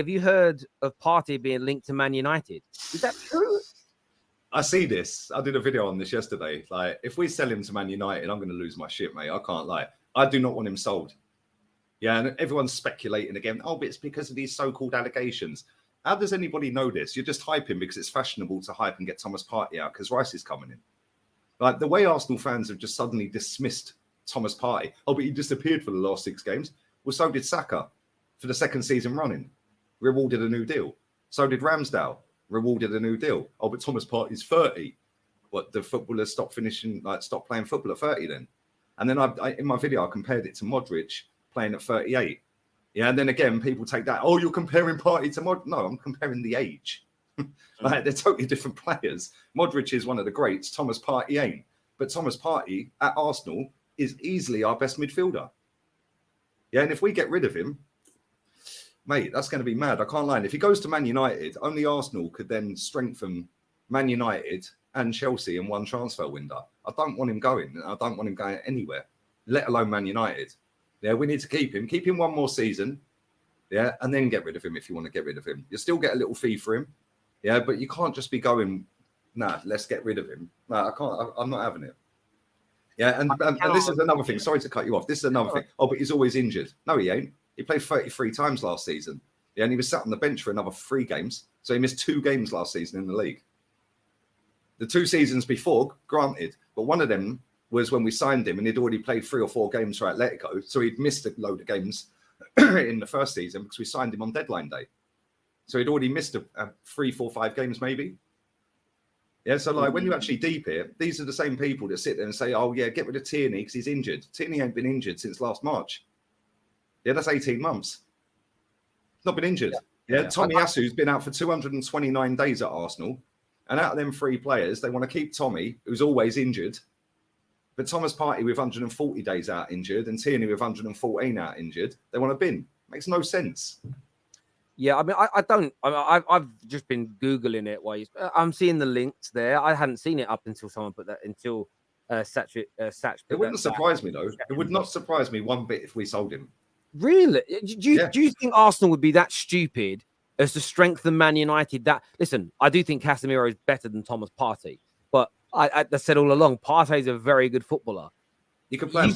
have you heard of Partey being linked to Man United? Is that true? I see this. I did a video on this yesterday. Like, if we sell him to Man United, I'm going to lose my shit, mate. I can't lie. I do not want him sold. Yeah, and everyone's speculating again. Oh, but it's because of these so-called allegations. How does anybody know this? You're just hyping because it's fashionable to hype and get Thomas Partey out because Rice is coming in. Like, the way Arsenal fans have just suddenly dismissed Thomas Partey. Oh, but he disappeared for the last 6 games. Well, so did Saka for the 2nd season running. Rewarded a new deal. So did Ramsdale. Rewarded a new deal. Oh, but Thomas Partey's 30. What, the footballers stop playing football at 30 then? And then I in my video, I compared it to Modric playing at 38. Yeah, and then again, people take that, oh, you're comparing Partey to Modric. No, I'm comparing the age. Like, they're totally different players. Modric is one of the greats. Thomas Partey ain't. But Thomas Partey at Arsenal is easily our best midfielder. Yeah, and if we get rid of him, mate, that's going to be mad. I can't lie. And if he goes to Man United, only Arsenal could then strengthen Man United and Chelsea in one transfer window. I don't want him going. I don't want him going anywhere, let alone Man United. Yeah, we need to keep him. Keep him one more season. Yeah, and then get rid of him if you want to get rid of him. You still get a little fee for him. Yeah, but you can't just be going, nah, let's get rid of him. No, I can't. I'm not having it. Yeah, and this is another thing. Sorry to cut you off. This is another thing. Oh, but he's always injured. No, he ain't. He played 33 times last season. Yeah, and he was sat on the bench for another 3 games. So he missed 2 games last season in the league. The 2 seasons before, granted, but one of them was when we signed him and he'd already played 3 or 4 games for Atletico. So he'd missed a load of games in the first season because we signed him on deadline day. So he'd already missed 3, 4, 5 games maybe. Yeah, so like when you actually deep it, these are the same people that sit there and say, oh yeah, get rid of Tierney because he's injured. Tierney ain't been injured since last March. Yeah, that's 18 months. Not been injured. Yeah, Tommy Asu's been out for 229 days at Arsenal. And out of them 3 players, they want to keep Tommy, who's always injured. But Thomas Partey with 140 days out injured and Tierney with 114 out injured, they want to bin. Makes no sense. Yeah, I mean, I've just been Googling it while I'm seeing the links there. I hadn't seen it up until someone put that, until Satch. It wouldn't surprise me, though. It would not surprise me one bit if we sold him. Really? Do you think Arsenal would be that stupid as to strengthen Man United? That, listen, I do think Casemiro is better than Thomas Partey, but I said all along, Partey is a very good footballer. You can play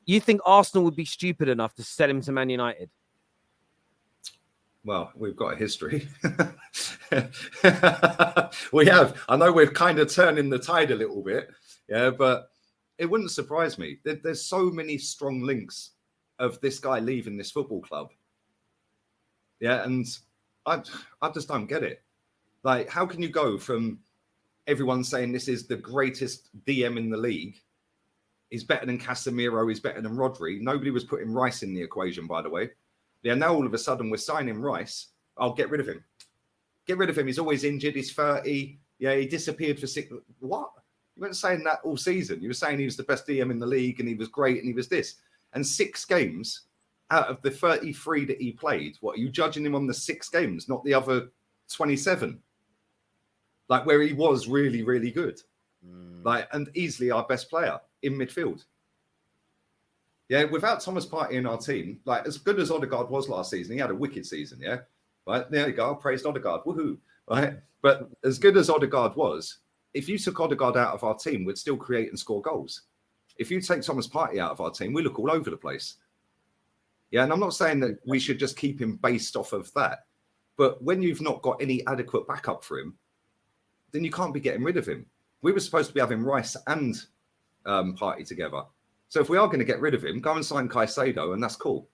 you think Arsenal would be stupid enough to sell him to Man United? Well, we've got a history. We have. I know we're kind of turning the tide a little bit, yeah, but it wouldn't surprise me. There's so many strong links of this guy leaving this football club. Yeah, and I just don't get it. Like, how can you go from everyone saying this is the greatest DM in the league? He's better than Casemiro, he's better than Rodri. Nobody was putting Rice in the equation, by the way. Yeah, now all of a sudden we're signing Rice. I'll get rid of him. Get rid of him. He's always injured. He's 30. Yeah, he disappeared for 6. What? You weren't saying that all season. You were saying he was the best DM in the league and he was great and he was this. And 6 games out of the 33 that he played, what, are you judging him on the 6 games, not the other 27? Like, where he was really, really good. Like, and easily our best player in midfield. Yeah, without Thomas Partey in our team, like, as good as Odegaard was last season, he had a wicked season, yeah? Right, there you go, I praised Odegaard, woohoo, right? But as good as Odegaard was, if you took Odegaard out of our team, we'd still create and score goals. If you take Thomas Partey out of our team, we look all over the place. Yeah, and I'm not saying that we should just keep him based off of that, but when you've not got any adequate backup for him, then you can't be getting rid of him. We were supposed to be having Rice and Partey together. So if we are going to get rid of him, go and sign Caicedo, and that's cool.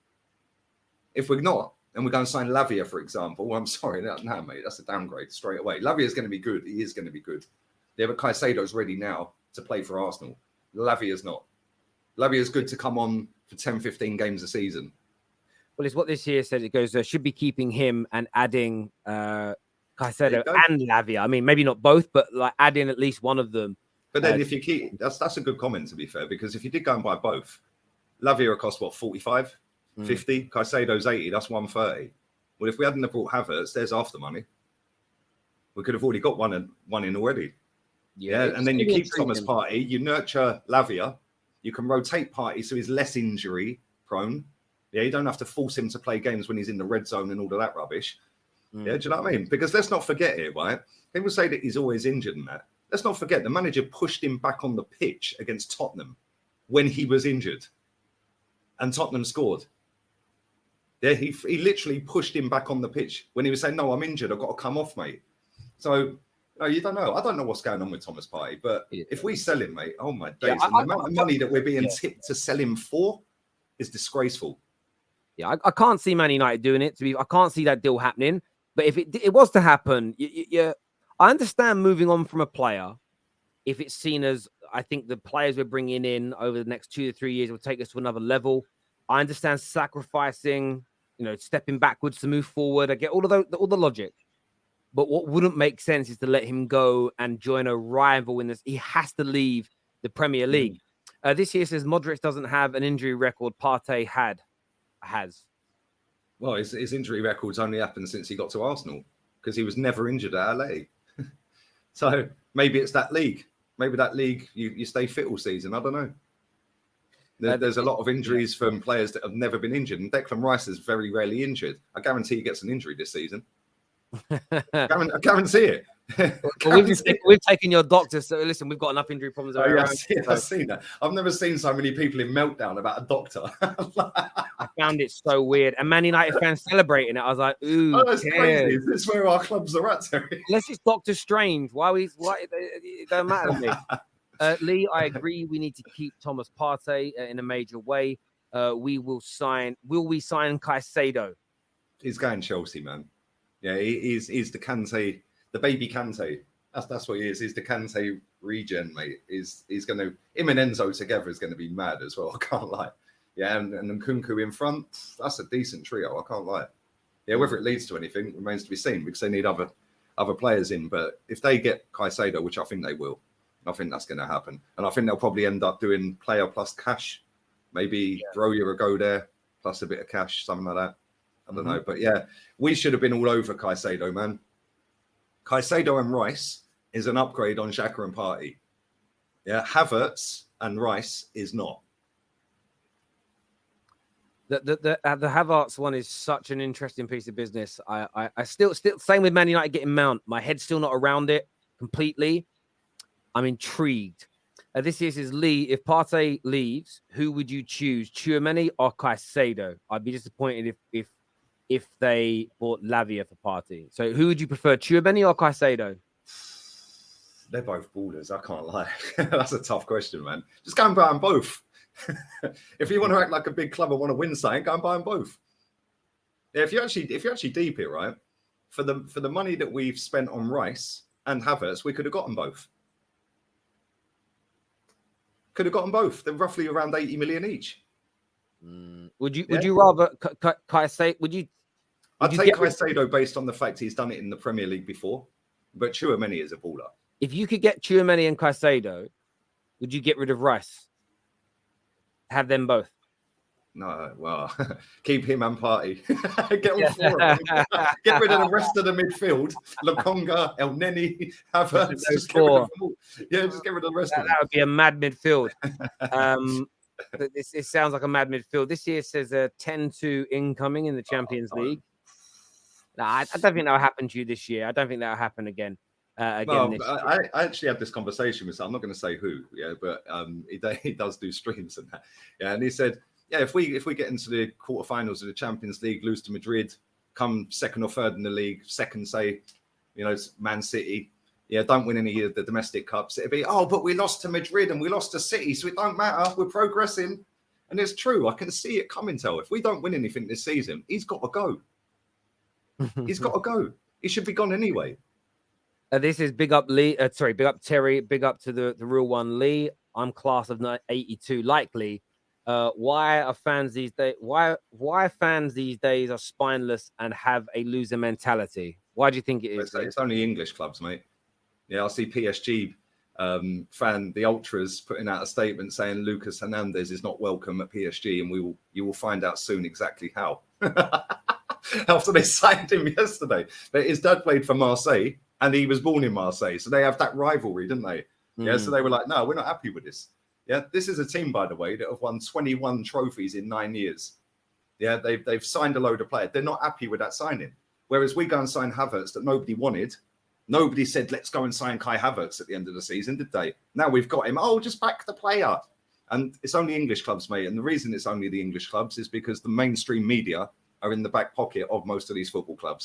If we're not, and we're going to sign Lavia, for example, well, I'm sorry, no, mate, that's a downgrade straight away. Lavia is going to be good. He is going to be good. Yeah, but Caicedo's ready now to play for Arsenal. Lavia's not. Lavia's good to come on for 10, 15 games a season. Well, it's what this here says. It goes, should be keeping him and adding Caicedo and Lavia. I mean, maybe not both, but like adding at least one of them. But then if you keep, that's a good comment, to be fair, because if you did go and buy both, Lavia cost, what, 45, 50? Caicedo's 80, that's 130. Well, if we hadn't have brought Havertz, there's half the money. We could have already got one in already. Yeah, and then you keep Thomas Partey, you nurture Lavia, you can rotate Partey so he's less injury prone. Yeah, you don't have to force him to play games when he's in the red zone and all of that rubbish. Yeah, do you know what I mean? Because let's not forget it, right? People say that he's always injured and that. Let's not forget the manager pushed him back on the pitch against Tottenham when he was injured, and Tottenham scored. Yeah, he literally pushed him back on the pitch when he was saying, "No, I'm injured. I've got to come off, mate." So you don't know. I don't know what's going on with Thomas Partey, but if we sell him, mate, oh my days, and the amount of money that we're being tipped to sell him for is disgraceful. Yeah, I can't see Man United doing it. I can't see that deal happening. But if it was to happen, I understand moving on from a player if it's seen as, I think the players we're bringing in over the next 2 to 3 years will take us to another level. I understand sacrificing, stepping backwards to move forward. I get all the logic. But what wouldn't make sense is to let him go and join a rival in this. He has to leave the Premier League. This year says Modric doesn't have an injury record. Partey has. Well, his injury record's only happened since he got to Arsenal because he was never injured at LA. So maybe it's that league. Maybe that league, you stay fit all season. I don't know. There's a lot of injuries from players that have never been injured. And Declan Rice is very rarely injured. I guarantee he gets an injury this season. I guarantee it. Well, we've taken your doctor, so listen, we've got enough injury problems around. I've seen that. I've never seen so many people in meltdown about a doctor. I found it so weird, and Man United fans celebrating it. I was like, "Ooh, that's crazy! This is where our clubs are at, Terry." Unless it's Doctor Strange, why it don't matter to me. Lee, I agree. We need to keep Thomas Partey in a major way. Will we sign Caicedo? He's going Chelsea, man. Yeah, he's the Kante. The baby Kante. That's what he is. He's the Kante regen, mate. He's going to, him and Enzo together is going to be mad as well. I can't lie. Yeah, and Nkunku in front. That's a decent trio. I can't lie. Yeah, whether it leads to anything remains to be seen because they need other players in. But if they get Caicedo, which I think they will, I think that's going to happen. And I think they'll probably end up doing player plus cash. Maybe throw you a go there plus a bit of cash, something like that. I don't know. But yeah, we should have been all over Caicedo, man. Caicedo and Rice is an upgrade on Xhaka and Partey. Yeah, Havertz and Rice is not. The Havertz one is such an interesting piece of business. I still same with Man United getting Mount. My head's still not around it completely. I'm intrigued. This is Lee. If Partey leaves, who would you choose, Tchouaméni or Caicedo? I'd be disappointed if they bought Lavia for Partey. So who would you prefer, Tchouaméni or Caicedo? They're both ballers. I can't lie. That's a tough question, man. Just go and buy them both. If you want to act like a big club and want to win something, go and buy them both. Yeah, if you actually deep it, right, for the money that we've spent on Rice and Havertz, we could have got them both. Could have got them both. They're roughly around 80 million each. Would you rather Caicedo? I'd take Caicedo based on the fact he's done it in the Premier League before, but Tchouaméni is a baller. If you could get Tchouaméni and Caicedo, would you get rid of Rice? Have them both? No, well, keep him and Partey. Get all four of them. Get rid of the rest of the midfield. Lokonga, El Neni, Havertz. Just get rid of them all. Yeah, just get rid of the rest of them. That would be a mad midfield. It sounds like a mad midfield. This year says 10-2 incoming in the Champions League. No, I don't think that'll happen to you this year. I don't think that'll happen again. I actually had this conversation with I'm not going to say who, but he does do streams and that. Yeah, and he said, yeah, if we get into the quarterfinals of the Champions League, lose to Madrid, come second or third in the league, second, say, Man City, don't win any of the domestic cups. It'd be, but we lost to Madrid and we lost to City, so it don't matter. We're progressing. And it's true. I can see it coming, Tel. If we don't win anything this season, he's got to go. He's got to go. He should be gone anyway. This is big up Lee. Big up Terry. Big up to the real one, Lee. I'm class of 82. Likely. Why are fans these days? Why fans these days are spineless and have a loser mentality? Why do you think it is? It's only English clubs, mate. Yeah, I see PSG the ultras putting out a statement saying Lucas Hernandez is not welcome at PSG, and you will find out soon exactly how. After they signed him yesterday, but his dad played for Marseille and he was born in Marseille, so they have that rivalry, didn't they? Yeah, so they were like, no, we're not happy with this. Yeah, this is a team, by the way, that have won 21 trophies in 9 years. Yeah, they've signed a load of players. They're not happy with that signing. Whereas we go and sign Havertz that nobody wanted. Nobody said, let's go and sign Kai Havertz at the end of the season, did they? Now we've got him. Oh, just back the player. And it's only English clubs, mate. And the reason it's only the English clubs is because the mainstream media are in the back pocket of most of these football clubs.